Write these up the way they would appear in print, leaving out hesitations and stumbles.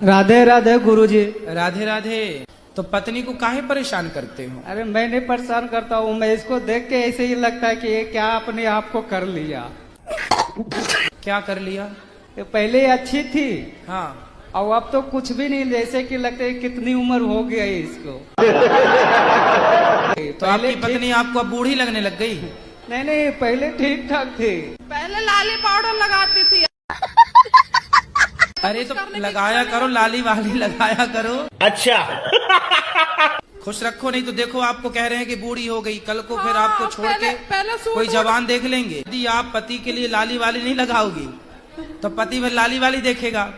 राधे राधे गुरुजी। राधे राधे। तो पत्नी को काहे परेशान करते हो? अरे मैं नहीं परेशान करता हूँ, मैं इसको देख के ऐसे ही लगता है कि ये क्या अपने आप को कर लिया। क्या कर लिया? ये पहले अच्छी थी हाँ, और अब तो कुछ भी नहीं, जैसे कि लगता है कितनी उम्र हो गई है इसको। तो आपकी पत्नी आपको अब बूढ़ी लगने लग गई? नहीं नहीं, पहले ठीक ठाक थी। पहले लाली पाउडर लगाती थी। अरे तो लगाया करो, लाली वाली लगाया करो। अच्छा। खुश रखो, नहीं तो देखो आपको कह रहे हैं कि बूढ़ी हो गई, कल को फिर आपको छोड़ के पहले कोई जवान देख लेंगे। यदि आप पति के लिए लाली वाली नहीं लगाओगी तो पति में लाली वाली देखेगा।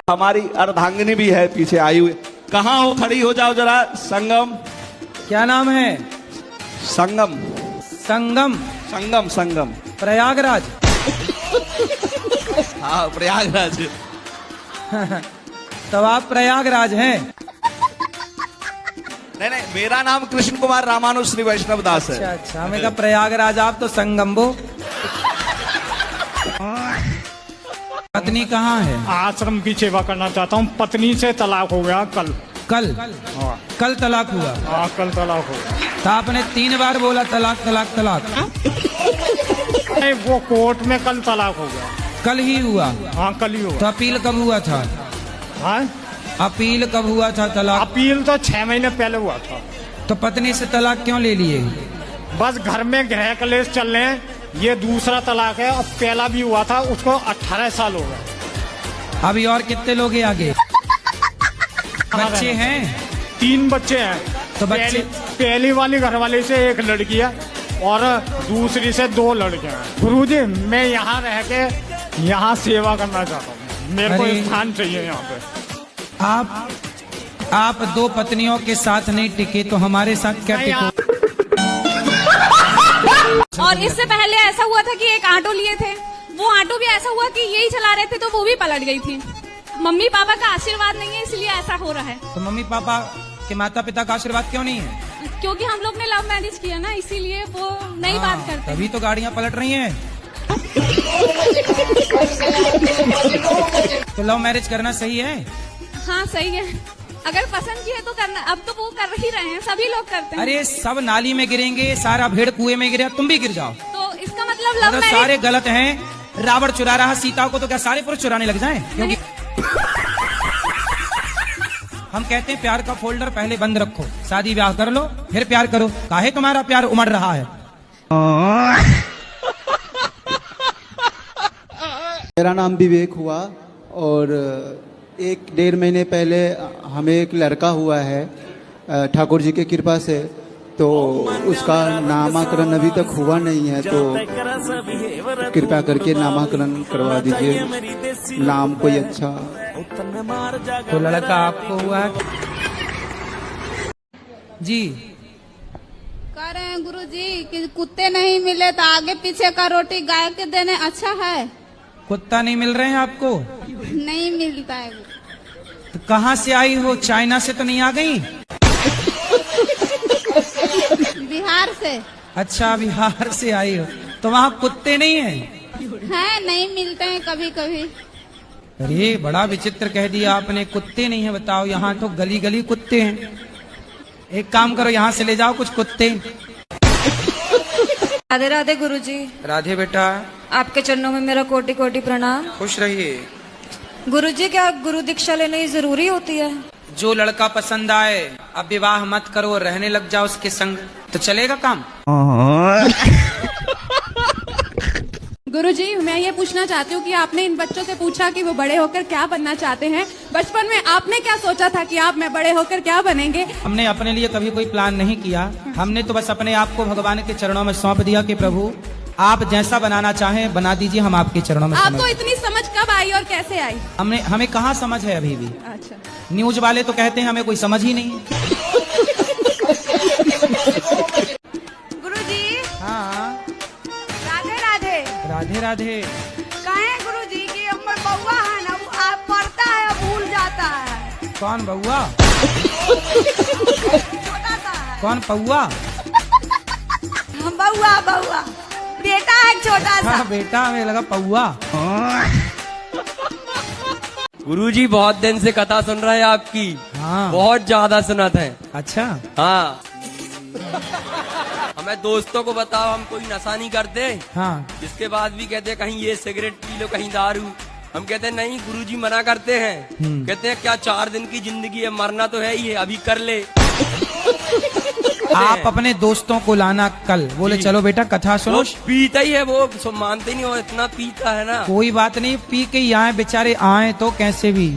हमारी अर्धांगिनी भी है पीछे आई हुई। कहाँ हो? खड़ी हो जाओ जरा। संगम। क्या नाम है? संगम। संगम। संगम संगम। प्रयागराज। हाँ, प्रयागराज। तब आप प्रयागराज हैं? नहीं नहीं, मेरा नाम कृष्ण कुमार रामानुज श्री वैष्णव दास है। अच्छा अच्छा, हमें कहा प्रयागराज, आप तो संगम्बो। पत्नी कहाँ है? आश्रम की सेवा करना चाहता हूँ। पत्नी से तलाक हो गया कल। कल? हाँ, कल तलाक हुआ? हाँ कल तलाक हो गया। तो आपने 3 बार बोला तलाक तलाक तलाक। नहीं, वो कोर्ट में कल तलाक हो गया। कल ही हुआ? हाँ कल ही तो हुआ। अपील कब हुआ था? हाँ, अपील कब हुआ था तलाक? अपील तो 6 महीने पहले हुआ था। तो पत्नी से तलाक क्यों ले लिए? बस घर में गृह कलेश चल रहे हैं। ये दूसरा तलाक है। अब पहला भी हुआ था, उसको 18 साल हो गए। अभी और कितने लोग हैं आगे? बच्चे हैं? 3 बच्चे हैं। तो बच्चे पहली वाली घरवाली से 1 लड़की है और दूसरी से 2 लड़के हैं। गुरुजी, मैं यहाँ रह के यहाँ सेवा करना चाहता हूँ। मेरे को अरे। स्थान चाहिए यहाँ पे। आप 2 पत्नियों के साथ नहीं टिके तो हमारे साथ क्या नहीं, टिको? और इससे पहले ऐसा हुआ था कि एक ऑटो लिए थे, वो ऑटो भी ऐसा हुआ कि यही चला रहे थे तो वो भी पलट गई थी। मम्मी पापा का आशीर्वाद नहीं है, इसलिए ऐसा हो रहा है। तो मम्मी पापा के माता पिता का आशीर्वाद क्यों नहीं है? क्योंकि हम लोग ने लव मैरिज किया ना, इसीलिए वो नहीं बात करते। तभी तो गाड़ियाँ पलट रही हैं। तो लव मैरिज करना सही है? हाँ सही है, अगर पसंद की है तो करना। अब तो वो कर ही रहे हैं, सभी लोग करते हैं। अरे सब नाली में गिरेंगे, सारा भेड़ कुएं में गिरे, तुम भी गिर जाओ। तो इसका मतलब लव मतलब मैरिज सारे गलत हैं। रावण चुरा रहा सीता को, तो क्या सारे पुरुष चुराने लग जाएं? क्योंकि हम कहते हैं प्यार का फोल्डर पहले बंद रखो, शादी ब्याह कर लो फिर प्यार करो। काहे तुम्हारा प्यार उमड़ रहा है? मेरा नाम विवेक हुआ और 1-1.5 महीने पहले हमें एक लड़का हुआ है ठाकुर जी की कृपा से। तो उसका नामकरण अभी तक हुआ नहीं है, तो कृपया करके नामकरण करवा दीजिए। नाम कोई अच्छा। तो लड़का आपको हुआ है? जी कह रहे हैं गुरुजी कि कुत्ते नहीं मिले तो आगे पीछे का रोटी गाय के देने अच्छा है। कुत्ता नहीं मिल रहे हैं आपको? नहीं मिलता है वो। तो कहाँ से आई हो? चाइना से तो नहीं आ गई? बिहार से। अच्छा, बिहार से आई हो। तो वहाँ कुत्ते नहीं हैं? है, नहीं मिलते हैं कभी कभी। अरे बड़ा विचित्र कह दिया आपने, कुत्ते नहीं है। बताओ, यहाँ तो गली गली कुत्ते हैं। एक काम करो, यहाँ से ले जाओ कुछ कुत्ते। राधे राधे गुरुजी। राधे बेटा। आपके चरणों में मेरा कोटि कोटि प्रणाम। खुश रहिए। गुरुजी, क्या गुरु दीक्षा लेनी जरूरी होती है? जो लड़का पसंद आए, अब विवाह मत करो, रहने लग जाओ उसके संग, तो चलेगा काम। गुरुजी, मैं ये पूछना चाहती हूँ कि आपने इन बच्चों से पूछा कि वो बड़े होकर क्या बनना चाहते हैं। बचपन में आपने क्या सोचा था कि आप मैं बड़े होकर क्या बनेंगे? हमने अपने लिए कभी कोई प्लान नहीं किया। हमने तो बस अपने आप को भगवान के चरणों में सौंप दिया कि प्रभु आप जैसा बनाना चाहें बना दीजिए, हम आपके चरणों में। आपको इतनी समझ कब आई और कैसे आई? हमें कहाँ समझ है अभी भी। अच्छा, न्यूज वाले तो कहते हैं हमें कोई समझ ही नहीं है। गुरुजी हाँ, राधे राधे। राधे राधे। कहे गुरुजी कि हमर बउआ है ना, वो आप पढ़ता है भूल जाता है। कौन बउआ? छोटा सा है। कौन पौआ? बउआ बउआ बेटा है छोटा सा। हाँ, बेटा, हमें लगा पौआ। गुरुजी बहुत दिन से कथा सुन रहे हैं आपकी। हाँ। बहुत ज्यादा सुनत है। अच्छा। हाँ। हमें दोस्तों को बताओ, हम कोई नशा नहीं करते। हाँ। जिसके बाद भी कहते हैं कहीं ये सिगरेट पी लो, कहीं दारू। हम कहते हैं नहीं, गुरुजी मना करते हैं। कहते हैं क्या 4 दिन की जिंदगी है, मरना तो है ही है, अभी कर ले। आप अपने दोस्तों को लाना कल, बोले चलो बेटा कथा सुनो। वो पीता ही है, वो मानते नहीं, वो इतना पीता है ना। कोई बात नहीं, पी के ही आए बेचारे, आए तो कैसे भी।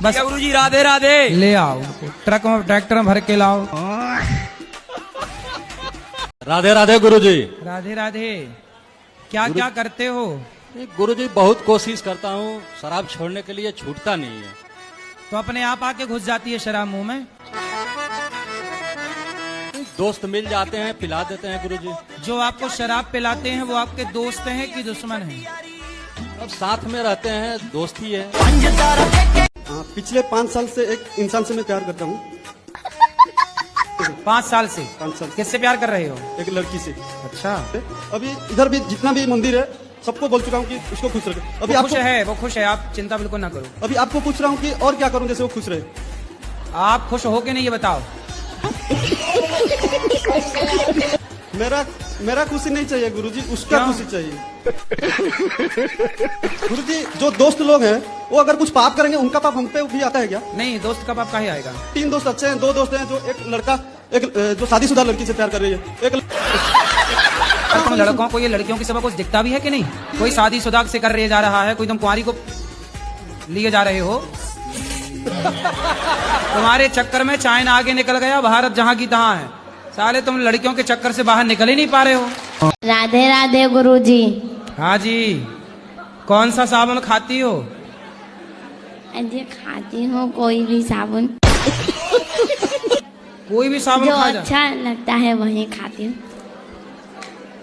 बस गुरुजी राधे राधे। ले आओ, ट्रक में ट्रैक्टर में भर के लाओ। राधे राधे गुरुजी। राधे राधे। क्या क्या करते हो? गुरुजी बहुत कोशिश करता हूँ, शराब छोड़ने के लिए छूटता नहीं है। तो अपने आप आके घुस जाती है शराब मुंह में? दोस्त मिल जाते हैं, पिला देते हैं गुरुजी। जो आपको शराब पिलाते हैं वो आपके दोस्त हैं कि दुश्मन हैं? अब साथ में रहते हैं, दोस्ती है। पिछले 5 साल से एक इंसान से मैं प्यार करता हूँ। 5 साल से? 5 साल। किससे प्यार कर रहे हो? एक लड़की से। अच्छा। अभी इधर भी जितना भी मंदिर है सबको बोल चुका हूँ कि उसको खुश रखे। अभी वो खुश है, वो खुश है, आप चिंता बिल्कुल ना करो। अभी आपको पूछ रहा हूँ कि और क्या करूँ जैसे वो खुश रहे। आप खुश हो के नहीं, ये बताओ। मेरा खुशी नहीं चाहिए गुरुजी, उसका खुशी चाहिए। गुरुजी जो दोस्त लोग हैं वो अगर कुछ पाप करेंगे उनका पाप हम पे भी आता है क्या? नहीं, दोस्त का पाप काहे आएगा? 3 दोस्त अच्छे हैं, 2 दोस्त हैं जो जो शादीशुदा लड़की से प्यार कर रही है। तुम लड़कों को, ये लड़कियों की सब कुछ दिखता भी है कि नहीं? कोई शादीशुदा से कर रहे जा रहा है, कोई तुम कुंवारी को लिए जा रहे हो। तुम्हारे चक्कर में चाइना आगे निकल गया, भारत जहाँ की तहाँ है। साले तुम लड़कियों के चक्कर से बाहर निकल ही नहीं पा रहे हो। राधे राधे गुरुजी। हाँ जी। कौन सा साबुन खाती हो? अरे खाती हूँ कोई भी साबुन। कोई भी साबुन जो खा जा। अच्छा लगता है वही खाती हूँ।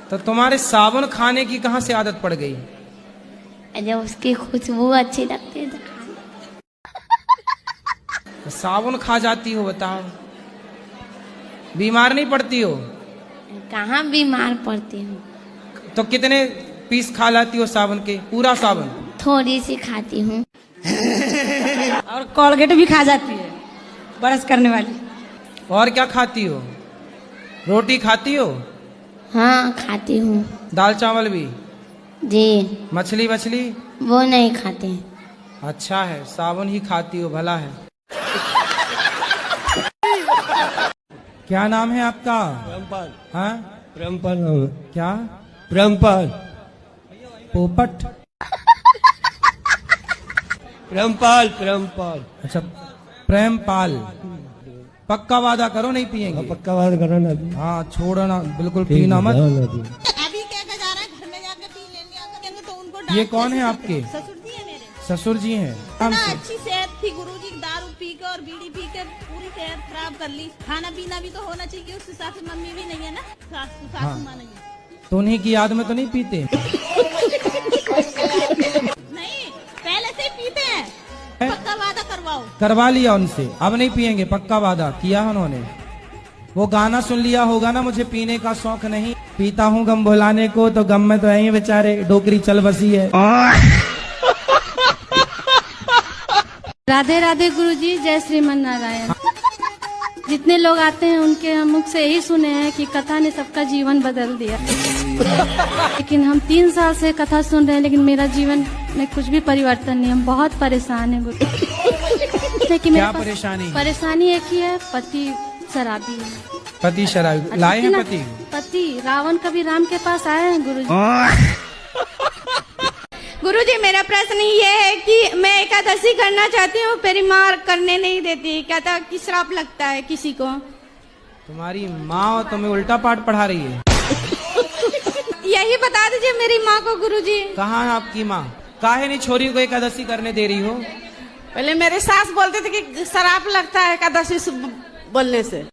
तो तुम्हारे साबुन खाने की कहाँ से आदत पड़ गई? अरे उसकी खुशबू अच्छी लगती है तो साबुन खा जाती हो, बताओ। बीमार नहीं पड़ती हो? कहाँ बीमार पड़ती हूँ। तो कितने पीस खा लाती हो साबुन के? पूरा साबुन? थोड़ी सी खाती हूँ। और कोलगेट भी खा जाती है, ब्रश करने वाली। और क्या खाती हो? रोटी खाती हो? हाँ खाती हूँ। दाल चावल भी? जी। मछली वछली? वो नहीं खाते। अच्छा है, साबुन ही खाती हो, भला है। क्या नाम है आपका? प्रेमपाल। हाँ? प्रेमपाल नाम है। क्या? प्रेमपाल। पोपट? प्रेमपाल। प्रेमपाल। अच्छा, प्रेमपाल। पक्का वादा करो नहीं पिएंगे? पक्का वादा करो ना। हाँ, छोड़ना बिल्कुल, पीना मत। अभी क्या जा रहा है, घर में जाकर पी लेंगे तो उनको। ये कौन है आपके? ससुर जी है मेरे। ससुर जी हैं। ना अच्छी सेहत थी गुरुजी, दारू पी के और बीड़ी पी के पूरी सेहत खराब कर ली। खाना पीना भी तो होना चाहिए, उस हिसाब से मम्मी भी नहीं है ना, सासू माँ नहीं है। तो उन्हीं की याद में तो नहीं पीते? नहीं, पहले से ही पीते हैं। पक्का वादा करवाओ। करवा लिया उनसे, अब नहीं पिएंगे, पक्का वादा किया उन्होंने। वो गाना सुन लिया होगा ना, मुझे पीने का शौक नहीं, पीता हूँ गम भुलाने को। तो गम में तो है ही बेचारे, डोकरी चल बसी है। राधे राधे गुरुजी, जय श्रीमन नारायण। जितने लोग आते हैं उनके मुख से यही सुने हैं कि कथा ने सबका जीवन बदल दिया। लेकिन हम 3 साल से कथा सुन रहे हैं, लेकिन मेरा जीवन में कुछ भी परिवर्तन नहीं। हम बहुत परेशान हैं गुरु। कि क्या परेशानी? परेशानी एक ही है, पति शराबी है। पति शराबी? लाए हैं पति? पति रावण कभी राम के पास आए हैं गुरुजी। गुरुजी मेरा प्रश्न ये है कि मैं एकादशी करना चाहती हूँ, मेरी माँ करने नहीं देती, कहता कि श्राप लगता है किसी को। तुम्हारी माँ तुम्हें उल्टा पाठ पढ़ा रही है? यही बता दीजिए मेरी माँ को गुरुजी। कहाँ है आपकी माँ? काहे नहीं छोरी को एकादशी करने दे रही हो? पहले मेरे सास बोलते थे कि श्राप लगता है एकादशी बोलने से।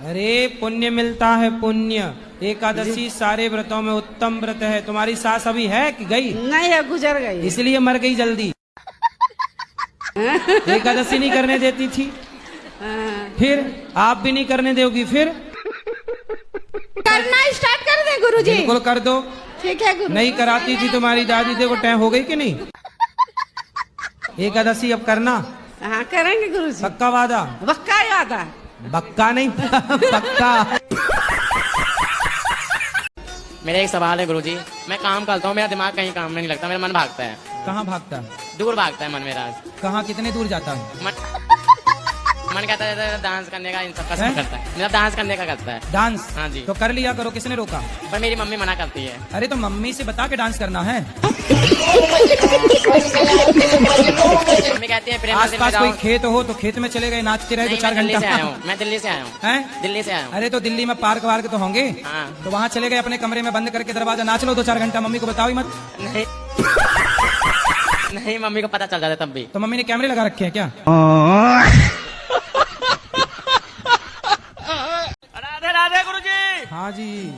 अरे पुण्य मिलता है, पुण्य। एकादशी सारे व्रतों में उत्तम व्रत है। तुम्हारी सास अभी है कि गई? नहीं है, गुजर गई, इसलिए मर गई जल्दी। एकादशी नहीं करने देती थी, फिर आप भी नहीं करने दोगी, फिर करना स्टार्ट कर दे गुरुजी। बिल्कुल कर दो। ठीक है गुरु। नहीं कराती थी तुम्हारी दादी, देखो टाइम हो गई कि नहीं। एकादशी अब करना। हाँ करेंगे गुरु जी। पक्का वादा? पक्का वादा। बक्का नहीं पक्का। मेरा एक सवाल है गुरुजी, मैं काम करता हूँ, मेरा दिमाग कहीं काम में नहीं लगता, मेरा मन भागता है। कहाँ भागता है? दूर भागता है मन मेरा। कहाँ, कितने दूर जाता है? मन कहता है डांस करने का, इन सब का सब करता है, मेरा डांस करने का करता है। डांस? हाँ जी। तो कर लिया करो, किसने रोका? पर मेरी मम्मी मना करती है। अरे तो मम्मी से बता के डांस करना है। मम्मी कहती है आस पास कोई खेत हो तो खेत में चले गए, नाचते रहे 2-4 घंटा। मैं दिल्ली से आया हूँ। हैं? दिल्ली से आया हूँ। अरे तो दिल्ली में पार्क वार्क तो होंगे। हाँ। तो वहाँ चले गए अपने कमरे में बंद करके दरवाजा, नाच लो 2-4 घंटा, मम्मी को बताओ ही मत। नहीं नहीं, मम्मी को पता चल जाता तब भी। तो मम्मी ने कैमरे लगा रखे हैं क्या? राधे राधे गुरुजी। हाँ जी।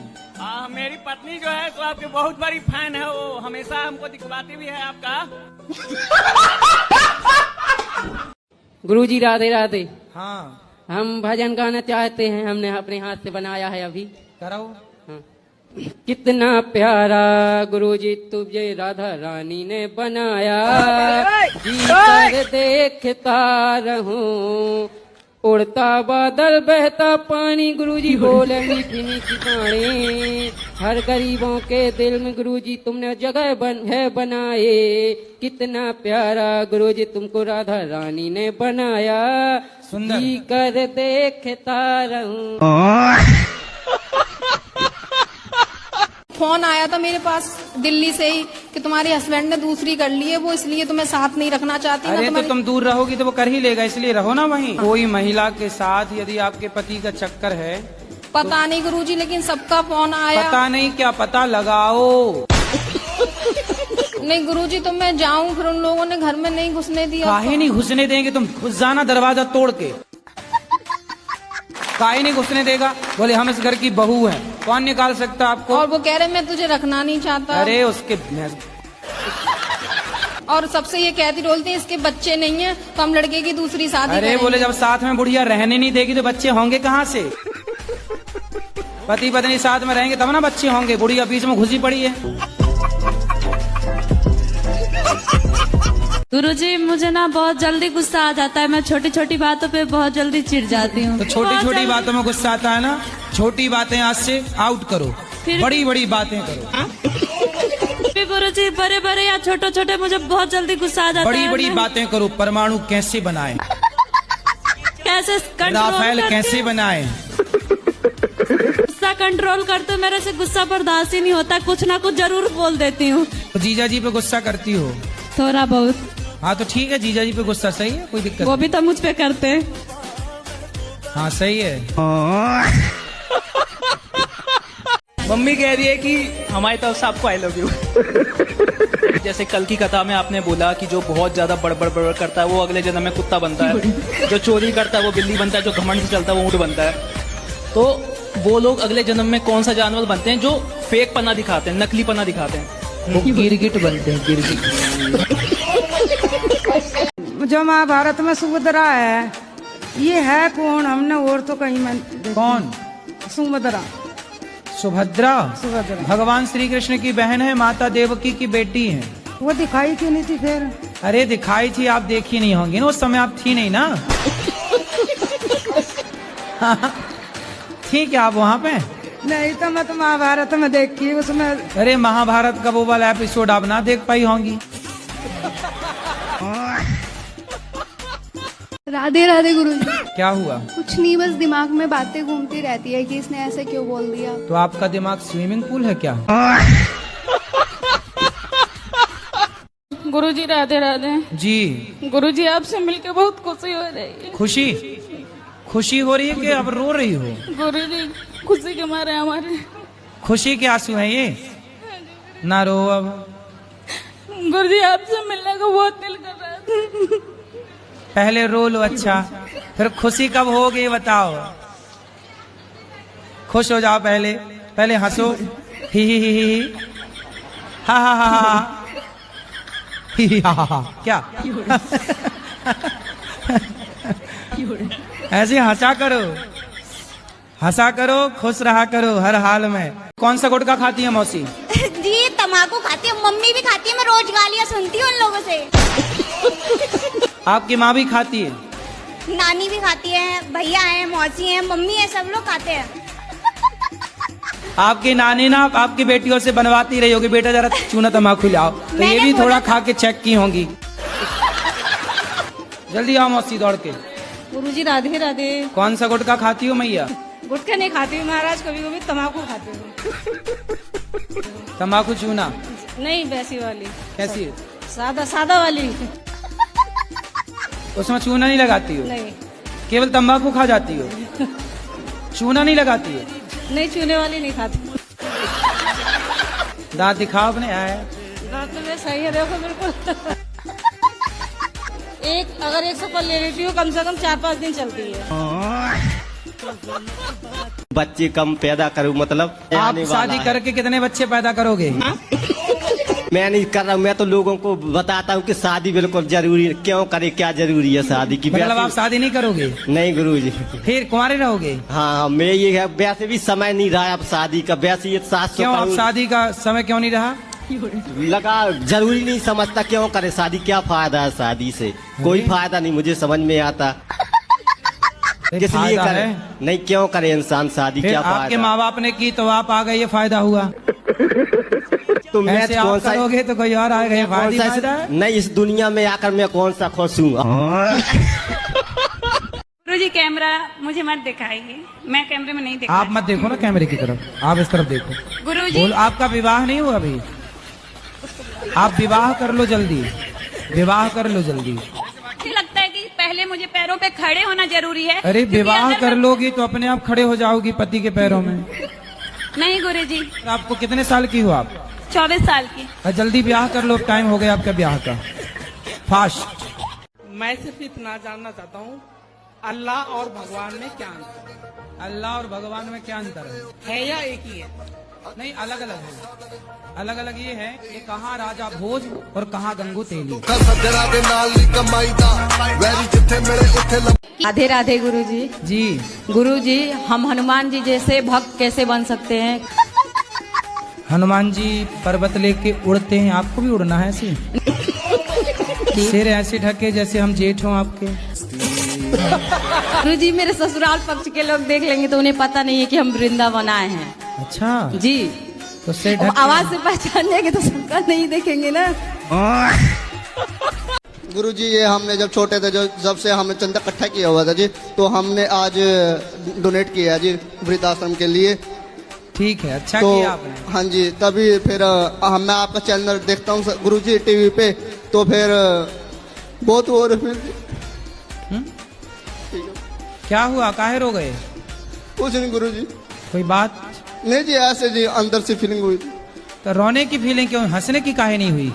मेरी पत्नी जो है तो आपकी बहुत बड़ी फैन है, वो हमेशा हमको दिखवाती भी है आपका। गुरुजी राधे राधे। हाँ। हम भजन गाना चाहते हैं, हमने अपने हाथ से बनाया है अभी। कराओ। हाँ। कितना प्यारा गुरुजी तुझे राधा रानी ने बनाया, जी कर देखता रहूं, उड़ता बादल बहता पानी, गुरुजी बोले मीठी मीठी बाणी, हर गरीबों के दिल में गुरुजी तुमने जगह बनाए। कितना प्यारा गुरुजी तुमको राधा रानी ने बनाया, जी कर देखता रहूं। फोन आया था मेरे पास दिल्ली से ही कि तुम्हारे हस्बैंड ने दूसरी कर ली है, वो इसलिए तुम्हें साथ नहीं रखना चाहती। अरे तो तुम दूर रहोगी तो वो कर ही लेगा, इसलिए रहो ना वहीं। कोई महिला के साथ यदि आपके पति का चक्कर है, पता नहीं गुरुजी, लेकिन सबका फोन आया। पता नहीं क्या, पता लगाओ। नहीं गुरुजी, तो मैं जाऊं, फिर उन लोगों ने घर में नहीं घुसने दिया। काहे नहीं घुसने देंगे, तुम घुस जाना दरवाजा तोड़ के। काहे नहीं घुसने देगा? बोले हम इस घर की बहू हैं, कौन निकाल सकता आपको? और वो कह रहे मैं तुझे रखना नहीं चाहता। अरे उसके और सबसे ये कहती बोलती है इसके बच्चे नहीं है तो हम लड़के की दूसरी शादी अरे बोले जब साथ में बुढ़िया रहने नहीं देगी तो बच्चे होंगे कहाँ से? पति पत्नी साथ में रहेंगे तब ना बच्चे होंगे, बुढ़िया बीच में घुसी पड़ी है। गुरुजी मुझे ना बहुत जल्दी गुस्सा आ जाता है, मैं छोटी छोटी बातों पे बहुत जल्दी चिढ़ जाती हूँ। तो छोटी छोटी बातों में गुस्सा आता है ना, छोटी बातें आज से आउट करो, बड़ी बड़ी बातें करो। गुरुजी बड़े बड़े या छोटे छोटे मुझे बहुत जल्दी गुस्सा आ जाता है। बड़ी बड़ी बातें करो, परमाणु कैसे बनाए, कैसे राफेल कैसे बनाए। गुस्सा कंट्रोल करते, मेरे से गुस्सा बर्दाश्त ही नहीं होता, कुछ ना कुछ जरूर बोल देती हूँ। तो जीजा जी पे गुस्सा करती हो? थोड़ा बहुत। हाँ तो ठीक है, जीजा जी पे गुस्सा सही है, कोई दिक्कत वो भी तो मुझ पे करते हैं। हाँ सही है। मम्मी कह रही है कि हमारी तरफ से आपको आई लव यू। जैसे कल की कथा में आपने बोला कि जो बहुत ज्यादा बड़बड़ बड़बड़ करता है वो अगले जन्म में कुत्ता बनता है, जो चोरी करता है वो बिल्ली बनता है, जो घमंड से चलता है वो ऊंट बनता है। तो वो लोग अगले जन्म में कौन सा जानवर बनते हैं जो फेक पना दिखाते हैं, नकली पना दिखाते हैं? वो गिरगिट बनते हैं, गिरगिट। जो महाभारत में सुभद्रा है, ये है कौन? हमने और तो कहीं में। कौन? सुभद्रा। सुभद्रा? सुभद्रा भगवान श्री कृष्ण की बहन है, माता देवकी की बेटी है। वो दिखाई क्यों नहीं थी फिर? अरे दिखाई थी, आप देखी नहीं होंगी ना, उस समय आप थी नहीं ना। ठीक है, आप वहाँ पे? नहीं तो मैं तो महाभारत में देखी उसमें। अरे महाभारत का वो वाला एपिसोड आप ना देख पाई होंगी। राधे राधे गुरुजी। क्या हुआ? कुछ नहीं, बस दिमाग में बातें घूमती रहती है कि इसने ऐसे क्यों बोल दिया। तो आपका दिमाग स्विमिंग पूल है क्या? गुरुजी राधे राधे। जी गुरुजी आपसे मिलकर बहुत खुशी हो रही है। खुशी? खुशी हो रही है कि अब रो रही हो? गुरुजी खुशी के मारे हमारे। खुशी के आंसू हैं ये, ना रो अब। गुरुजी आपसे मिलने का बहुत दिल कर रहा था। पहले रो लो, अच्छा फिर खुशी कब होगी बताओ? खुश हो जाओ, पहले पहले हंसो, ही हा हा हा हा, ही हा हा। क्या ऐसे हंसा करो, हंसा करो, खुश रहा करो हर हाल में। कौन सा गुटखा खाती है मौसी? जी तम्बाकू खाती है, मम्मी भी खाती है, मैं रोज गालियाँ सुनती हूँ उन लोगों से। आपकी माँ भी खाती है? नानी भी खाती है, भैया है, मौसी है, मम्मी है, सब लोग खाते हैं। आपकी नानी ना आपकी बेटियों से बनवाती रही होगी, बेटा जरा चूना तम्बाकू लाओ, तो ये भी थोड़ा खा के चेक की होंगी। जल्दी आओ मौसी दौड़ के। गुरुजी राधे राधे। कौन सा गुटखा खाती हो मैया? गुटखा नहीं खाती हूँ महाराज, कभी कभी तम्बाकू खाती हूँ। तम्बाकू चूना? नहीं, वैसी वाली। कैसी है? सादा सादा वाली। उसमें चूना नहीं लगाती हो? नहीं। केवल तम्बाकू खा जाती हो, चूना नहीं लगाती हो? नहीं, चूने वाली नहीं खाती। दांत दिखाओ अपने। आया दांत तो सही है, देखो बिल्कुल। अगर एक सफल ले लेती हूँ, कम से कम 4-5 दिन चलती है। बच्चे कम पैदा करूँ मतलब? आप शादी करके कितने बच्चे पैदा करोगे? मैं नहीं कर रहा हूँ, मैं तो लोगों को बताता हूँ कि शादी बिल्कुल जरूरी है। क्यों करे, क्या जरूरी है शादी की? मतलब आप शादी नहीं करोगे? नहीं गुरुजी। फिर कुंवारे रहोगे? हाँ, मैं ये है, वैसे भी समय नहीं रहा अब शादी का, वैसे ये सास। क्यों आप शादी का समय क्यों नहीं रहा? लगा जरूरी नहीं समझता, क्यों करे शादी, क्या फायदा है शादी से? कोई फायदा नहीं मुझे समझ में आता। किस लिए करे? नहीं, क्यों करे इंसान शादी, क्या फायदा? आपके माँ बाप ने की तो आप आ गए, ये फायदा हुआ। तो मैं ऐसे आप करोगे तो कोई और आएगा, ये फायदा है? नहीं, इस दुनिया में आकर मैं कौन सा खुश हूँ? गुरुजी कैमरा मुझे मत दिखाइए, मैं कैमरे में नहीं देखा। आप मत देखो ना कैमरे की तरफ, आप इस तरफ देखो। गुरुजी आपका विवाह नहीं हुआ अभी? आप विवाह कर लो जल्दी, विवाह कर लो जल्दी। मुझे लगता है कि पहले मुझे पैरों पे खड़े होना जरूरी है। अरे विवाह कर लोगी तो अपने आप खड़े हो जाओगी पति के पैरों में। नहीं गुरुजी। आपको कितने साल की हो आप? 24 साल की। जल्दी ब्याह कर लो, टाइम हो गया आपका ब्याह का, फास्ट। मैं सिर्फ इतना जानना चाहता हूँ, अल्लाह और भगवान में क्या अंतर है? अल्लाह और भगवान में क्या अंतर है या एक ही है? नहीं, अलग अलग है। अलग अलग ये है कि कहाँ राजा भोज और कहाँ गंगू तेली। राधे राधे गुरुजी। जी गुरुजी, हम हनुमान जी जैसे भक्त कैसे बन सकते हैं? हनुमान जी पर्वत लेके उड़ते हैं, आपको भी उड़ना है ऐसे? सिर ऐसे ढके जैसे हम जेठ हों आपके। गुरुजी, मेरे ससुराल पक्ष के लोग देख लेंगे तो उन्हें पता नहीं है कि हम वृंदावन आए हैं। अच्छा जी, तो सिर ढक आवाज से पहचान लेंगे तो सबका नहीं देखेंगे ना। गुरुजी, ये हमने जब छोटे थे, जब से हमने चंदा इकट्ठा किया हुआ था जी, तो हमने आज डोनेट किया जी वृद्धाश्रम के लिए। ठीक है, अच्छा तो, किया आपने। हाँ जी, तभी फिर मैं आपका चैनल देखता हूँ गुरुजी टीवी पे, तो फिर बहुत हो रहे। क्या हुआ, काहे रो गए? कुछ नहीं गुरुजी। कोई बात नहीं जी, ऐसे जी अंदर से फीलिंग हुई। तो रोने की फीलिंग क्यों, हंसने की काहे नहीं हुई?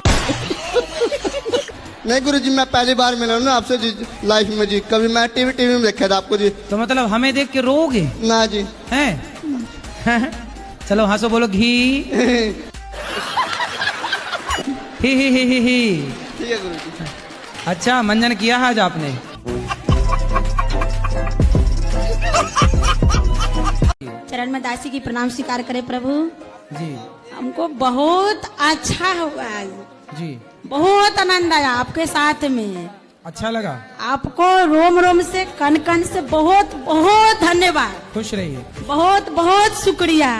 नहीं गुरुजी, मैं पहली बार मिला ना आपसे जी लाइफ में जी, कभी मैं टीवी में देखा था आपको जी। तो मतलब हमें देख के रोगे? ना जी। हैं? चलो हंसो, बोलो घी। ही। ठीक है गुरुजी। अच्छा, मंजन किया है आज आपने? चरण में दासी की प्रणाम स्वीकार करे प्रभु जी। हमको बहुत अच्छा हुआ आज जी, बहुत आनंद आया आपके साथ में। अच्छा लगा आपको रोम रोम से कन कन से बहुत बहुत धन्यवाद। खुश रहिए। बहुत बहुत शुक्रिया।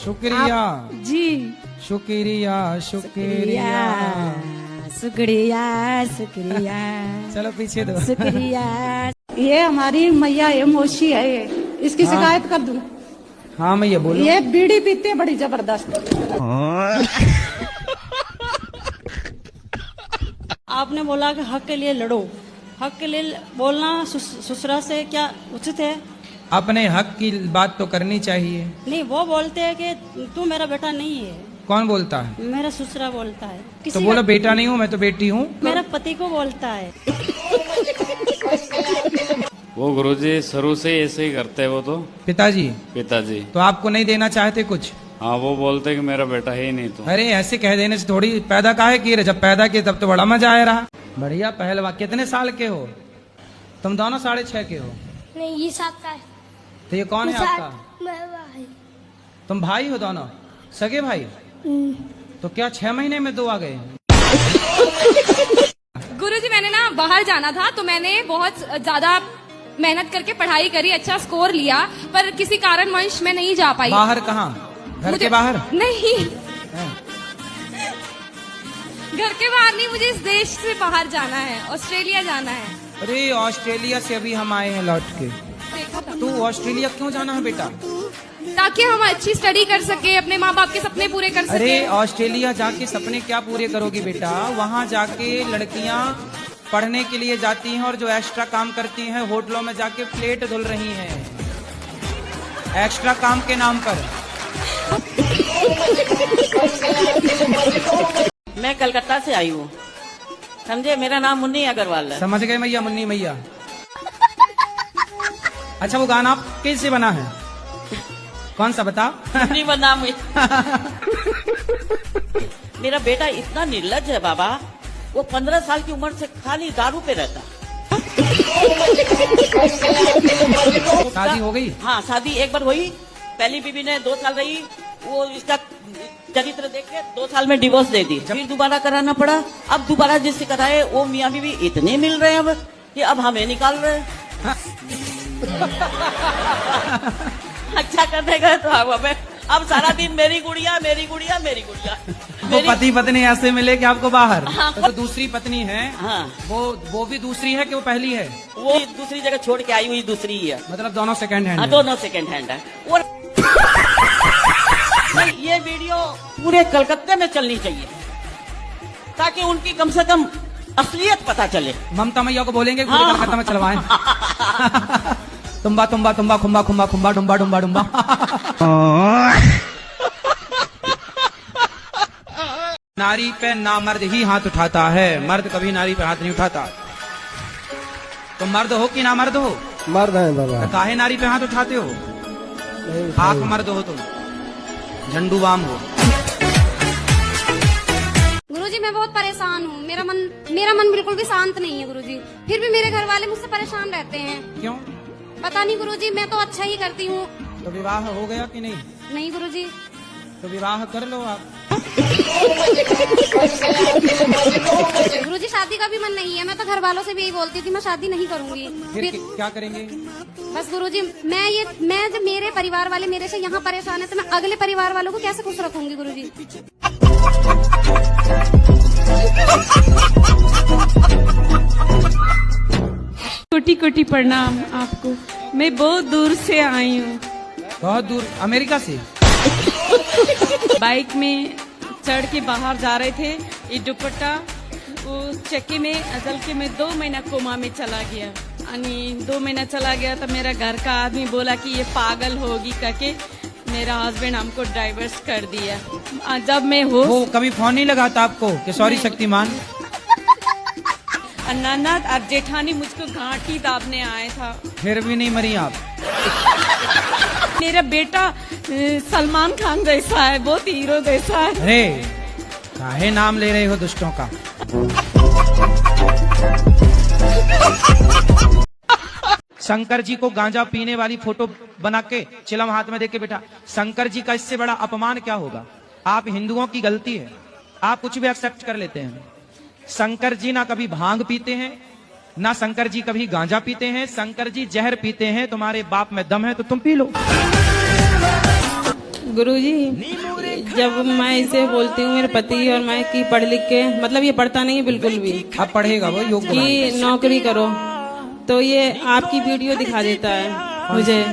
शुक्रिया जी, शुक्रिया शुक्रिया शुक्रिया शुक्रिया। चलो पीछे दो। शुक्रिया। ये हमारी मैया है, मौसी है, इसकी शिकायत कर दूं? हाँ मैया बोलो। ये बीड़ी पीते हैं बड़ी जबरदस्त। आपने बोला कि हक के लिए लड़ो, हक के लिए बोलना ससुरा से क्या उचित है? अपने हक की बात तो करनी चाहिए। नहीं, वो बोलते हैं कि तू मेरा बेटा नहीं है। कौन बोलता है? मेरा ससुरा बोलता है। तो बोलो बेटा नहीं हूँ, मैं तो बेटी हूँ। मेरा पति को बोलता है। वो गुरुजी शुरू से ऐसे ही करते हैं वो तो। पिताजी? पिताजी। तो आपको नहीं देना चाहते कुछ? हाँ, वो बोलते कि मेरा बेटा है ही नहीं। तो अरे ऐसे कह देने से थोड़ी, पैदा काहे किए? जब पैदा किए तब तो बड़ा मजा आया रहा। बढ़िया पहलवा। कितने साल के हो तुम दोनों? 6.5 के हो? नहीं, ये 7 का है। तो ये कौन है आपका? मैं भाई। तुम भाई हो दोनों? सगे भाई? तो क्या 6 महीने में 2 आ गए? गुरुजी मैंने ना बाहर जाना था तो मैंने बहुत ज्यादा मेहनत करके पढ़ाई करी, अच्छा स्कोर लिया, पर किसी कारणवश मैं नहीं जा पाई। बाहर कहाँ? घर के बाहर? नहीं, घर के बाहर नहीं, मुझे इस देश से बाहर जाना है, ऑस्ट्रेलिया जाना है। अरे ऑस्ट्रेलिया से अभी हम आए हैं लौट के। देखा था। तू ऑस्ट्रेलिया क्यों जाना है बेटा? ताकि हम अच्छी स्टडी कर सके, अपने माँ बाप के सपने पूरे कर सके। अरे ऑस्ट्रेलिया जाके सपने क्या पूरे करोगी बेटा? वहाँ जाके लड़कियाँ पढ़ने के लिए जाती हैं और जो एक्स्ट्रा काम करती हैं होटलों में जाके प्लेट धुल रही हैं एक्स्ट्रा काम के नाम पर। मैं कलकत्ता से आई हूँ, समझे। मेरा नाम मुन्नी अग्रवाल है। समझ गए मैया, मुन्नी मैया। अच्छा वो गाना कैसे बना है? कौन सा बता? मुन्नी बना मेरा बेटा इतना निर्लज है बाबा, वो 15 साल की उम्र से खाली दारू पे रहता। शादी हो गई? हाँ शादी एक बार हुई, पहली बीवी ने 2 साल रही, वो इसका चरित्र देख के 2 साल में डिवोर्स दे दी। फिर दोबारा कराना पड़ा, अब दोबारा जिससे कराए वो मियाँ बीवी इतने मिल रहे हैं अब कि अब हमें निकाल रहे हैं। अच्छा करने गए तो अब सारा दिन मेरी गुड़िया मेरी गुड़िया मेरी गुड़िया। वो पति पत्नी ऐसे मिले कि आपको बाहर। हाँ, तो दूसरी पत्नी है। हाँ। वो भी दूसरी है कि वो पहली है? वो दूसरी जगह छोड़ के आई हुई दूसरी ही है। मतलब दोनों सेकंड हैंड? हाँ दोनों सेकंड हैंड है। और ये वीडियो पूरे कलकत्ते में चलनी चाहिए ताकि उनकी कम से कम असलियत पता चले। ममता मैया को बोलेंगे पूरे कलकत्ता में चलवाएं। तुम्बा तुम्बा तुम्बा खुम्बा खुम्बा खुम्बा डुम्बा डुम्बा डुम्बा। नारी पे नामर्द ही हाथ उठाता है, मर्द कभी नारी पे हाथ नहीं उठाता। तुम मर्द हो कि नामर्द हो? मर्द है बाबा। तो काहे नारी पे हाथ उठाते हो? आंख मर्द हो तुम, झंडू बाम हो। गुरुजी मैं बहुत परेशान हूँ, मेरा मन बिल्कुल भी शांत नहीं है गुरुजी। फिर भी मेरे घर वाले मुझसे परेशान रहते हैं। क्यों? पता नहीं गुरुजी, मैं तो अच्छा ही करती हूँ। तो विवाह हो गया कि नहीं? नहीं गुरुजी। तो विवाह कर लो आप। गुरुजी शादी का भी मन नहीं है, मैं तो घर वालों से भी यही बोलती थी मैं शादी नहीं करूंगी। फिर क्या करेंगे? बस गुरुजी मैं जब मेरे परिवार वाले मेरे से यहाँ परेशान है तो मैं अगले परिवार वालों को कैसे खुश रखूंगी गुरुजी? कोटि कोटि प्रणाम आपको। मैं बहुत दूर से आई हूँ। बहुत दूर? अमेरिका से? बाइक में चढ़ के बाहर जा रहे थे, ये दुपट्टा वो चक्के में अजल के मैं 2 महीना कोमा में चला गया। 2 महीना चला गया तो मेरा घर का आदमी बोला कि ये पागल होगी करके मेरा हस्बैंड हमको डाइवर्स कर दिया। जब मैं वो कभी फोन नहीं लगाता आपको कि सॉरी शक्तिमान? ननद और जेठानी मुझको घाटी दाबने आए था। फिर भी नहीं मरी आप? मेरा बेटा सलमान खान जैसा है, बहुत हीरो जैसा है। अरे काहे नाम ले रहे हो दुष्टों का? शंकर जी को गांजा पीने वाली फोटो बना के चिलम हाथ में देके बेटा, शंकर जी का इससे बड़ा अपमान क्या होगा? आप हिंदुओं की गलती है, आप कुछ भी एक्सेप्ट कर लेते हैं। शंकर जी ना कभी भांग पीते हैं, ना शंकर जी कभी गांजा पीते हैं। शंकर जी जहर पीते हैं। तुम्हारे बाप में दम है तो तुम पी लो। गुरुजी जब मैं इसे बोलती हूँ मेरे पति और मैं कि पढ़ लिख के, मतलब ये पढ़ता नहीं है बिल्कुल भी। अब पढ़ेगा वो योग कि नौकरी करो, तो ये आपकी वीडियो दिखा देता है मुझे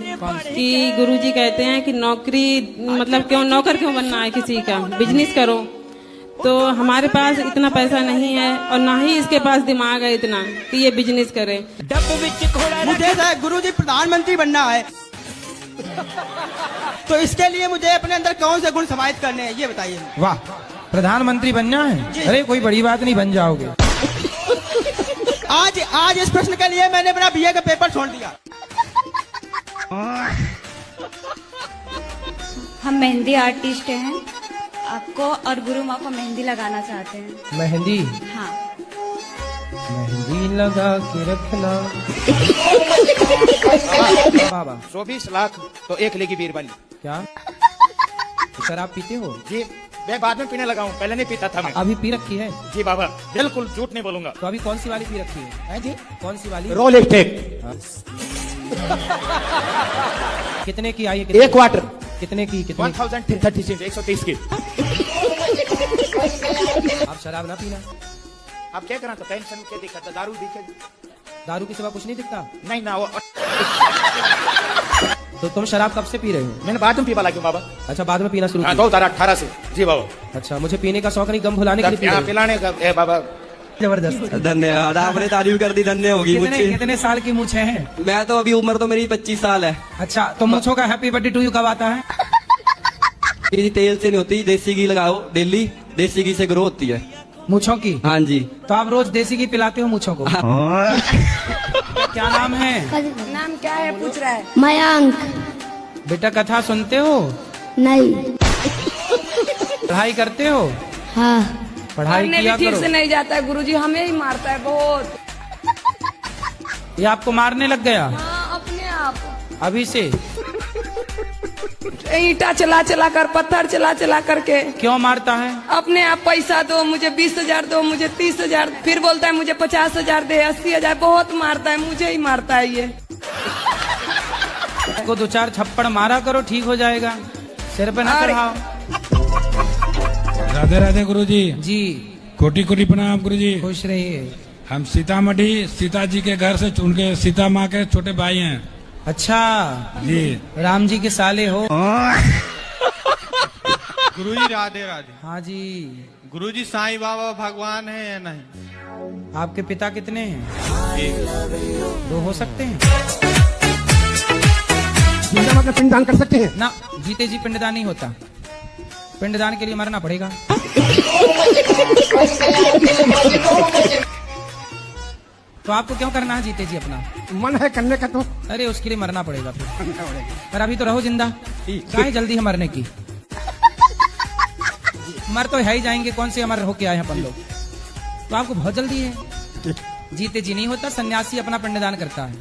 कि गुरुजी कहते हैं कि नौकरी मतलब क्यों नौकर क्यों बनना है किसी का, बिजनेस करो। तो हमारे पास इतना पैसा नहीं है और ना ही इसके पास दिमाग है इतना कि ये बिजनेस करे। मुझे गुरुजी प्रधानमंत्री बनना है तो इसके लिए मुझे अपने अंदर कौन से गुण समाहित करने हैं ये बताइए। वाह, प्रधानमंत्री बनना है? अरे कोई बड़ी बात नहीं, बन जाओगे। आज इस प्रश्न के लिए मैंने अपना बीए का पेपर छोड़ दिया। हम मेहंदी आर्टिस्ट हैं, आपको और गुरु माँ को मेहंदी लगाना चाहते हैं। मेहंदी? हाँ। मेहंदी लगा के रखना। बाबा 120 लाख तो 1 लेगी बीरबल। क्या शराब पीते हो? जी मैं बाद में पीने लगा हूँ, पहले नहीं पीता था मैं। अभी पी रखी है? जी बाबा, बिल्कुल झूठ नहीं बोलूंगा। तो अभी कौन सी वाली पी रखी है जी? कौन सी वाली? रोल स्टेक। कितने की आई है? एक क्वार्टर। कितने की? 1036 130 की। आप शराब ना पीना। आप क्या करा तो टेंशन क्या दिखा था? दारू दिखे? दारू के सिवा कुछ नहीं दिखता? नहीं ना वो। तो तुम शराब कब से पी रहे हो? मैंने बाद में पीवा लगी हूँ बाबा। अच्छा, बाद में पीना शुरू किया? 2018 से। जी बाबा। अच्छा, मुझे पीने का शौक नहीं, गम भुलाने के लिए पी रहे हो? पिलाने का है बाबा। जबरदस्त। धन्यवाद, आपने तारीफ कर दी, धन्य होगी मुझे। कितने साल की मूछें हैं? मैं तो अभी उम्र तो मेरी 25 साल है। अच्छा, तो मूछों का हैप्पी बर्थडे टू यू कब आता है? मेरी तेल से नहीं होती, देसी घी लगाओ डेली, देसी घी से ग्रो होती है मूछों की। हाँ जी। तो आप रोज देसी घी पिलाते हो मूछों को? क्या नाम है? नाम क्या है पूछ रहा है? मयंक। बेटा कथा सुनते हो? नहीं। पढ़ाई करते हो? हाँ। पढ़ाई किया ठीक करो। से नहीं जाता है गुरुजी, हमें ही मारता है बहुत। ये आपको मारने लग गया? हाँ, अपने आप। अभी से? ईंटा चला कर, पत्थर चला करके। क्यों मारता है? अपने आप पैसा दो, मुझे 20,000 दो, मुझे 30,000, फिर बोलता है मुझे 50,000 दे, 80,000, बहुत मारता है, मुझे ही मारता है ये। को 2-4 थप्पड़ मारा करो, ठीक हो जाएगा। सिर पे ना चढ़ाओ। राधे राधे गुरुजी। जी। कोटि कोटि प्रणाम गुरुजी। खुश रहिए। हम सीतामढ़ी सीता जी के घर से उनके सीता माँ के छोटे भाई हैं। अच्छा जी। राम जी के साले हो? गुरुजी राधे राधे। हाँ जी। गुरुजी साईं बाबा भगवान है या नहीं? आपके पिता कितने हैं? 2 हो सकते हैं। जिंदा का पिंडदान कर सकते हैं? ना, जीते जी पिंडदान नहीं होता, पिंडदान के लिए मरना पड़ेगा। तो आपको क्यों करना है जीते जी अपना? मन है करने का तो। अरे उसके लिए मरना पड़ेगा फिर। पर अभी तो रहो जिंदा, काहे जल्दी है मरने की? मर तो है ही जाएंगे, कौन से अमर होके आए अपन लोग। तो आपको बहुत जल्दी है। जीते जी नहीं होता, सन्यासी अपना पिंडदान करता है।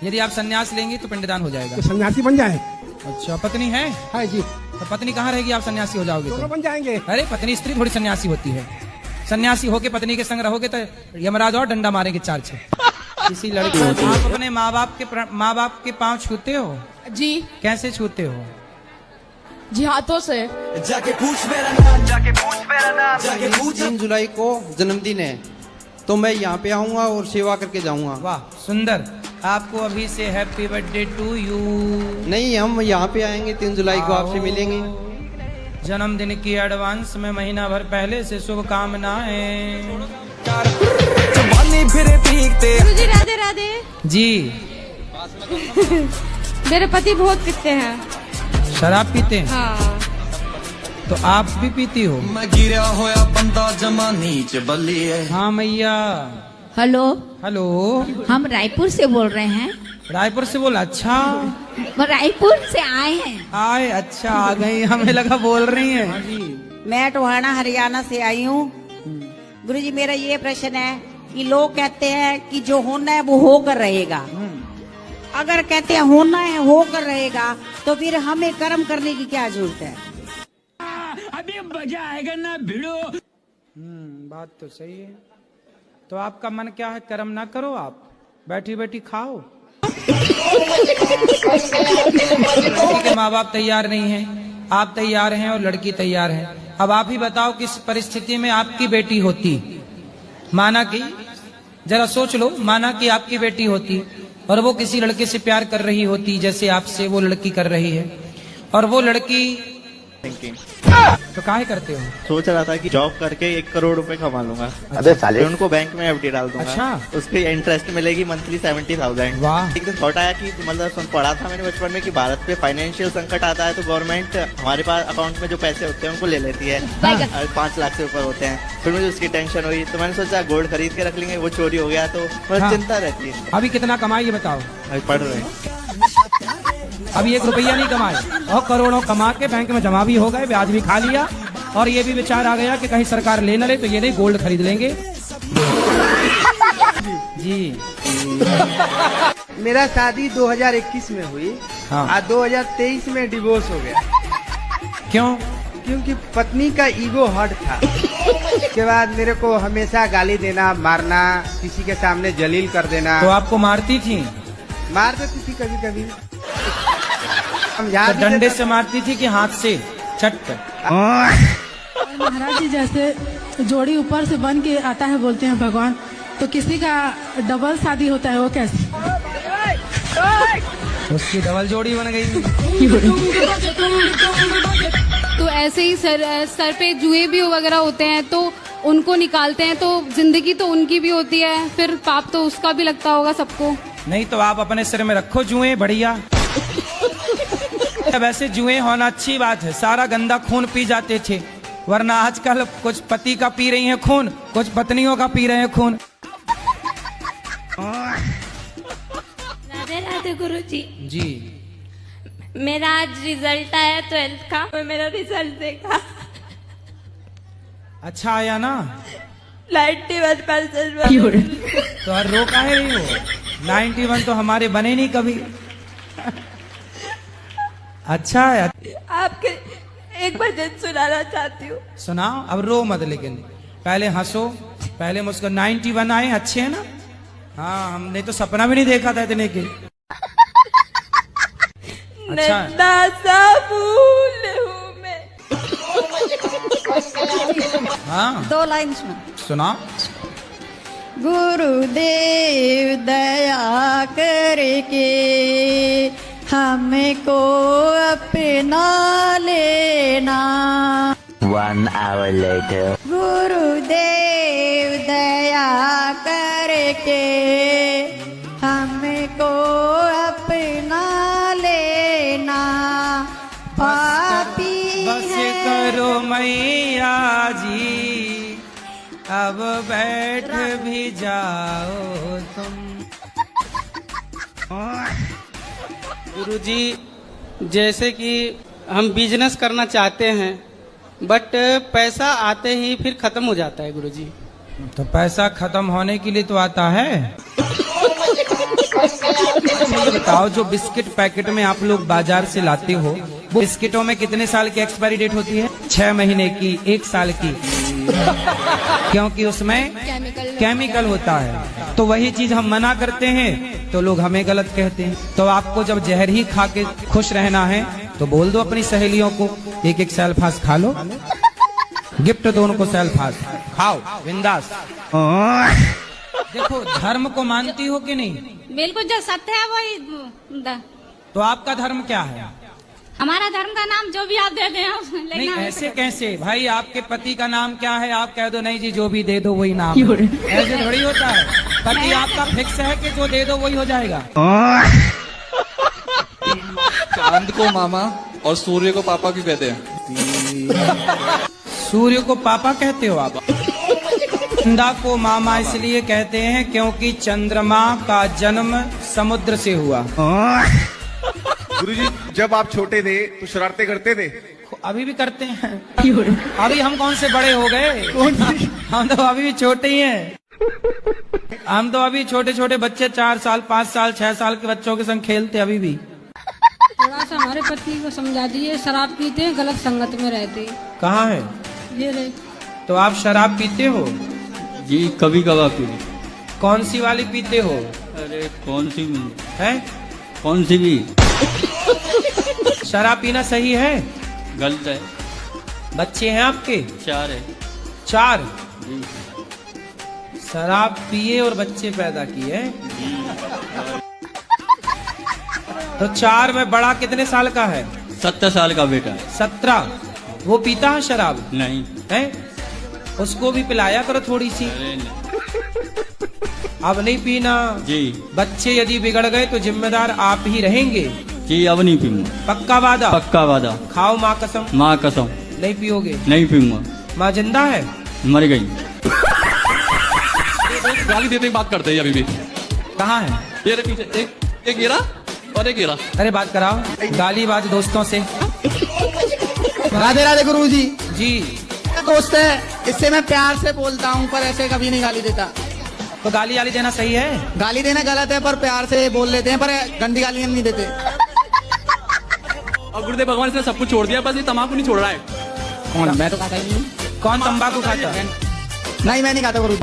यदि आप सन्यास लेंगे तो पिंडदान हो जाएगा। तो सन्यासी बन जाए। अच्छा, पत्नी है? है जी। तो पत्नी कहाँ रहेगी आप सन्यासी हो जाओगे? दोनों बन जाएंगे। अरे पत्नी स्त्री थोड़ी सन्यासी होती है। सन्यासी होके पत्नी के संग रहोगे तो यमराज और डंडा मारेंगे 4-6। किसी लड़की को आप अपने माँ बाप के पाँव छूते हो? जी। कैसे छूते हो? जी, हाथों से। जाके पूछ मेरा नाम, जाके पूछ मेरा नाम, जाके पूछ। 3 जुलाई को जन्मदिन है, तो मैं यहाँ पे आऊंगा और सेवा करके जाऊंगा। वाह सुंदर, आपको अभी से हैप्पी बर्थडे टू यू। नहीं, हम यहाँ पे आएंगे 3 जुलाई को, आपसे मिलेंगे। जन्मदिन की एडवांस में महीना भर पहले से शुभकामनाएं। गुरुजी राधे राधे। जी। मेरे पति बहुत पीते हैं। शराब पीते हैं? हाँ। तो आप भी पीती हो? मैं गिरा होया बंदा जमा नीच बल्ली है। हाँ मैया। हेलो। हेलो, हम रायपुर से बोल रहे हैं। रायपुर से बोला? अच्छा, रायपुर से आए हैं। आए, अच्छा आ गई, हमें लगा बोल रही हैं। मैं टोहाना हरियाणा से आई हूँ। गुरुजी मेरा ये प्रश्न है कि लोग कहते हैं कि जो होना है वो होकर रहेगा। अगर कहते हैं होना है होकर रहेगा, तो फिर हमें कर्म करने की क्या जरूरत है? अभी मजा आएगा ना भिड़ो। बात तो सही है। तो आपका मन क्या है? कर्म ना करो, आप बैठी बैठी खाओ। लड़की के माँ बाप तैयार नहीं है, आप तैयार हैं और लड़की तैयार है। अब आप ही बताओ किस परिस्थिति में आपकी बेटी होती। माना कि, जरा सोच लो, माना कि आपकी बेटी होती और वो किसी लड़के से प्यार कर रही होती, जैसे आपसे वो लड़की कर रही है, और वो लड़की तो काहे करते हो? सोच रहा था कि जॉब करके 1 करोड़ रुपए कमा लूंगा। अबे साले। उनको बैंक में FD डाल दूंगा। अच्छा। उसकी इंटरेस्ट मिलेगी मंथली 70,000। वाह। एक दिन थॉट आया कि मतलब पढ़ा था मैंने बचपन में कि भारत पे फाइनेंशियल संकट आता है तो गवर्नमेंट हमारे पास अकाउंट में जो पैसे होते हैं उनको ले लेती है। 5 लाख से ऊपर होते हैं। फिर मुझे उसकी टेंशन हुई तो मैंने सोचा गोल्ड खरीद के रख लेंगे, वो चोरी हो गया तो चिंता रहती है। अभी कितना कमाई ये बताओ? अभी पढ़ रहे हैं। अभी 1 रुपया नहीं कमाए और करोड़ों कमा के बैंक में जमा भी हो गए, ब्याज भी खा लिया, और ये भी विचार आ गया कि कहीं सरकार ले न ले तो ये नहीं गोल्ड खरीद लेंगे। जी। मेरा शादी 2021 में हुई। हाँ। आज 2023 में डिवोर्स हो गया। क्यों? क्योंकि पत्नी का ईगो हर्ट था। उसके बाद मेरे को हमेशा गाली देना, मारना, किसी के सामने जलील कर देना। तो आपको मारती थी? मार देती थी कभी कभी। तो डंडे से मारती थी कि हाथ से चट? महाराज जी जैसे जोड़ी ऊपर से बन के आता है बोलते हैं भगवान, तो किसी का डबल शादी होता है वो कैसे? उसकी डबल जोड़ी बन गई। तो ऐसे ही सर पे जुए भी वगैरह होते हैं तो उनको निकालते हैं, तो जिंदगी तो उनकी भी होती है, फिर पाप तो उसका भी लगता होगा सबको। नहीं तो आप अपने सिर में रखो जुए, बढ़िया। वैसे जुए होना अच्छी बात है, सारा गंदा खून पी जाते थे, वरना आजकल कुछ पति का पी रही है खून, कुछ पत्नियों का पी रहे हैं खून। राधे राधे गुरुजी। जी मेरा आज रिजल्ट आया 12th का, मैं मेरा रिजल्ट देखा। अच्छा आया ना? 91%। तो हर रो काहे रही हो? 91 तो हमारे बने नहीं कभी। अच्छा है। आपके एक भजन सुनाना चाहती हूँ। सुनाओ, अब रो मत, लेकिन पहले हंसो, पहले मुझको 91 आए, अच्छे है ना? हाँ, हमने तो सपना भी नहीं देखा था इतने के। अच्छा सा फूल हूँ मैं। हाँ, 2 लाइन में सुना। गुरुदेव दया करके हमको अपना लेना। 1 hour later. गुरुदेव दया करके हमको अपना लेना। पापी बस करो मैया जी, अब बैठ भी जाओ तुम। गुरुजी, जैसे कि हम बिजनेस करना चाहते हैं, बट पैसा आते ही फिर खत्म हो जाता है गुरुजी। तो पैसा खत्म होने के लिए तो आता है। मुझे बताओ, जो बिस्किट पैकेट में आप लोग बाजार से लाते हो, वो बिस्किटों में कितने साल की एक्सपायरी डेट होती है? 6 महीने की, 1 साल की, क्योंकि उसमें केमिकल होता है। तो वही चीज हम मना करते हैं तो लोग हमें गलत कहते हैं। तो आपको जब जहर ही खा के खुश रहना है तो बोल दो अपनी सहेलियों को, एक सेल्फास खा लो, गिफ्ट दो उनको, सेल्फास खाओ बिंदास। देखो, धर्म को मानती हो कि नहीं? बिल्कुल, जो सत्य है वही। तो आपका धर्म क्या है? हमारा धर्म का नाम जो भी आप दे दें। नहीं, ऐसे कैसे भाई? आपके पति का नाम क्या है? आप कह दो नहीं जी जो भी दे दो वही नाम है। ऐसे थोड़ी होता है। पति आपका फिक्स है कि जो दे दो वही हो जाएगा? चांद को मामा और सूर्य को पापा क्यों कहते हैं? सूर्य को पापा कहते हो आप? चंदा को मामा इसलिए कहते हैं क्योंकि चंद्रमा का जन्म समुद्र से हुआ। गुरुजी, जब आप छोटे थे तो शरारतें करते थे? अभी भी करते हैं। अभी हम कौन से बड़े हो गए? हम तो अभी भी छोटे ही हैं। हम तो अभी छोटे छोटे बच्चे 4 साल, 5 साल, 6 साल के बच्चों के संग खेलते अभी भी। थोड़ा सा हमारे पति को समझा दीजिए, शराब पीते हैं, गलत संगत में रहते। कहाँ है? ये रहे। तो आप शराब पीते हो? जी कभी कभार पीते। कौन सी वाली पीते हो? अरे कौन सी है? कौन सी भी? शराब पीना सही है? गलत है। बच्चे हैं आपके? 4 है। 4? जी। शराब पिए और बच्चे पैदा किए। तो 4 में बड़ा कितने साल का है? 17 साल का बेटा। 17? वो पीता है शराब? नहीं है। उसको भी पिलाया करो थोड़ी सी। अब नहीं पीना जी। बच्चे यदि बिगड़ गए तो जिम्मेदार आप ही रहेंगे जी। अब नहीं पीऊंगा। पक्का वादा? पक्का वादा। खाओ माँ कसम। माँ कसम। नहीं पियोगे? नहीं पीऊंगा। माँ जिंदा है? मर गई। गाली देते बात करते हैं अभी भी। कहाँ है? तेरे पीछे एक गिरा और एक गिरा। अरे बात कराओ, गाली बात दोस्तों से। राधे राधे गुरुजी। जी। दोस्त है, इससे मैं प्यार से बोलता हूँ, पर ऐसे कभी नहीं गाली देता। तो गाली वाली देना सही है? गाली देना गलत है, पर प्यार से बोल लेते हैं, पर गंदी गाली नहीं देते। और गुरुदेव भगवान ने सब कुछ छोड़ दिया, बस ये तम्बाकू नहीं छोड़ रहा है। कौन? मैं तो खाता ही नहीं। कौन तंबाकू खाता है? नहीं, मैं नहीं खाता गुरुजी।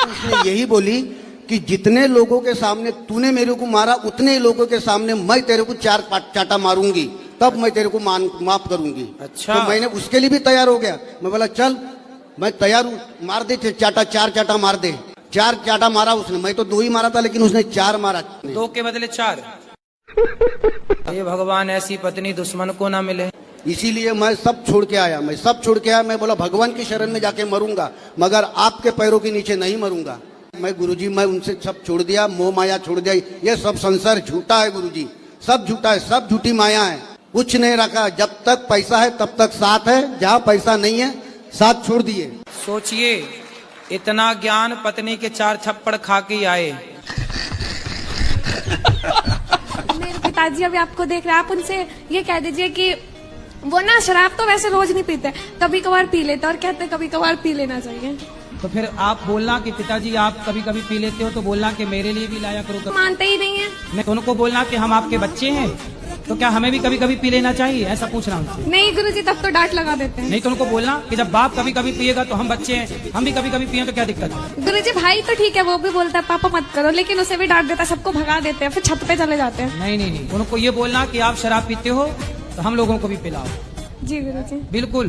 उसने यही बोली कि जितने लोगों के सामने तूने मेरे को मारा उतने ही लोगों के सामने मैं तेरे को 4 चाटा मारूंगी, तब मैं तेरे को माफ करूंगी। अच्छा। तो मैंने उसके लिए भी तैयार हो गया। मैं बोला चल मैं तैयार हूँ, मार दे 4 चाटा मार दे। 4 चाटा मारा उसने, मैं तो 2 ही मारा था लेकिन उसने 4 मारा। 2 के बदले 4। ये भगवान ऐसी पत्नी दुश्मन को ना मिले। इसीलिए मैं सब छोड़ के आया, मैं बोला भगवान की शरण में जाके मरूंगा मगर आपके पैरों के नीचे नहीं मरूंगा। मैं गुरुजी मैं उनसे सब छोड़ दिया, मोह माया छोड़ दिया। ये सब संसार झूठा है गुरुजी, सब झूठा है, सब झूठी माया है, कुछ नहीं रखा। जब तक पैसा है तब तक साथ है, जहाँ पैसा नहीं है साथ छोड़ दिए। सोचिए इतना ज्ञान पत्नी के 4 थप्पड़ खा के आए। मेरे पिताजी अभी आपको देख रहे हैं, आप उनसे ये कह दीजिए कि वो ना शराब तो वैसे रोज नहीं पीते, कभी कभार पी लेते और कहते कभी कभार पी लेना चाहिए। तो फिर आप बोलना कि पिताजी आप कभी कभी पी लेते हो, तो बोलना कि मेरे लिए भी लाया करो। मानते ही नहीं है। मैं तो उनको बोलना कि हम आपके बच्चे हैं, तो क्या हमें भी कभी कभी पी लेना चाहिए, ऐसा पूछ रहा हूँ। नहीं गुरुजी, तब तो डांट लगा देते हैं। नहीं तो उनको बोलना कि जब बाप कभी कभी पिएगा तो हम बच्चे हैं, हम भी कभी कभी पिए तो क्या दिक्कत है। गुरुजी भाई तो ठीक है, वो भी बोलता है पापा मत करो, लेकिन उसे भी डांट देता है, सबको भगा देते हैं, फिर छत पे चले जाते हैं। नहीं, उनको ये बोलना कि आप शराब पीते हो तो हम लोगों को भी पिलाओ। जी गुरुजी। बिल्कुल।